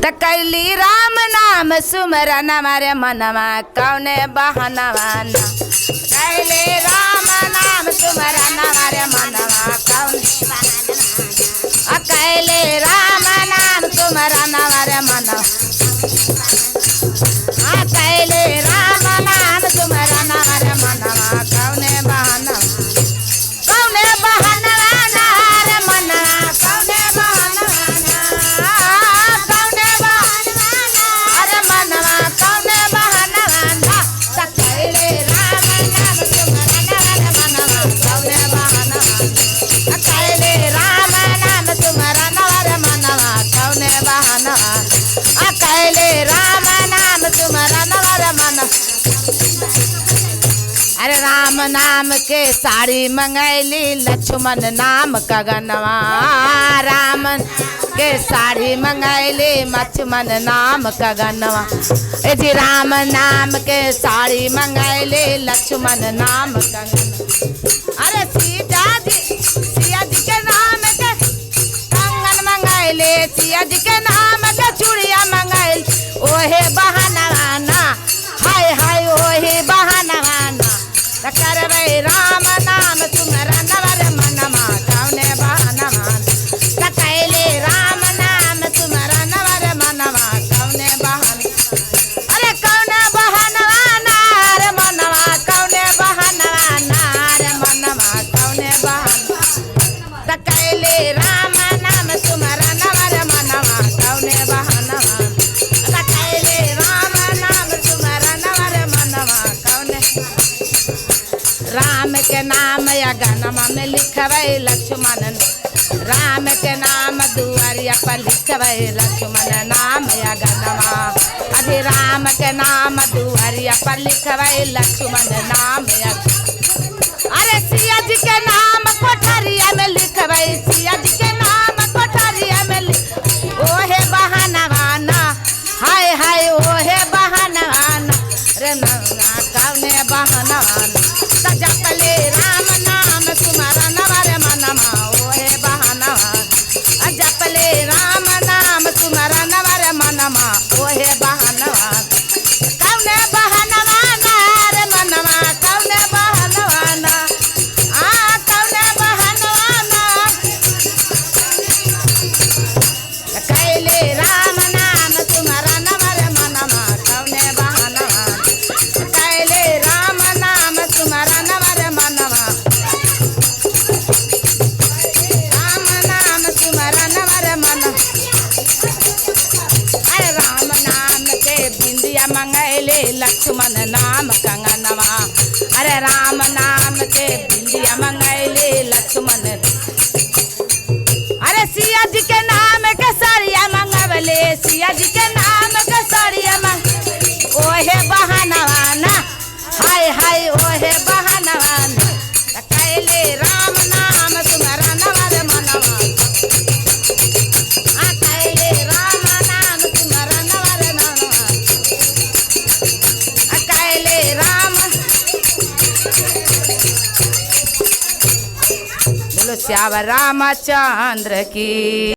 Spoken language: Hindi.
कैली राम नाम सुमरन मारे मनवा कौने बहनवा ना। कैली राम नाम सुमरन मारे मनवा कौने कैली राम नाम सुमरन मारे मनवा कैली राम नाम सुमरन मारे मनवा कौने बहनवा ना रे मनवा कौने बहनवा ना कौने बहनवा अरे मनवा कौने बहनवा ना। कैली राम नाम सुमरन मारे मनवा कौने बहनवा कैली राम नाम सुमरन मारे मनवा कौने बहनवा कैली राम नाम सुमरन मारे मनवा। अरे राम नाम के साड़ी मंगैली लक्ष्मण नाम कगनवा। राम के साड़ी मंगैली लक्ष्मण नाम कगनवा। ए जी राम नाम के साड़ी मंगैली लक्ष्मण नाम कगनवा। अरे सीता जी के नाम के कंगन मंगैली सिया जी के नाम के चूड़िया मंगैली ओहे बहनवा ना हाय हाय ओहे बहनवा ना। करवे राम नाम सुमरन मारे मनवा कौने बहनवा ना। कैली राम नाम सुमरन मारे मनवा कौने बहन अरे कौने बहनवा ना रे मनवा कौने बहनवा ना रे मनवा कौने बहन कैली राम नाम सुमरन मारे मनवा कौने बहनवा कैली राम नाम सुमरन मारे मनवा कौने। राम के नाम या गनमा में लिखवे लक्ष्मण राम के नाम दुआरिया पर लिखवे लक्ष्मण नाम या गनमा। अरे राम के नाम दुआरिया पर लिखवे लक्ष्मण नाम या अरे सिया जी के नाम कोठरिया में लिखवे सिया जी के नाम कोठरिया में ओहे बहनवा ना हाय हाय ओहे बहनवा ना रे नौना कौने बहनवा ना। जपले राम नाम सुमरन मारे मनवा ओहे बहनवा जपले राम नाम सुमरन मारे मनवा ओहे बहनवा कौने बहनवा ना रे मनवा कौने बहनवा ना कौने बहनवा ना। कैली राम नाम सुमरन मारे मनवा कौने बहनवा कैली राम नाम सुमरन मारे मनवा राम नाम सुमरन मारे मनवा। अरे राम नाम के बिंदिया मंगैले लक्ष्मण नाम कंगनवा। अरे राम नाम के बिंदिया मंगैले लक्ष्मण अरे सिया जी के नाम के साड़िया मंगवले सिया जी के नाम के साड़िया मंग ओहे बहनवा ना हाय हाय ओहे बहनवा ना। कैली राम नाम सुमरन मारे मनवा कैली राम नाम सुमरन मारे मनवा कैली राम। बोलो श्याम रामचंद्र की।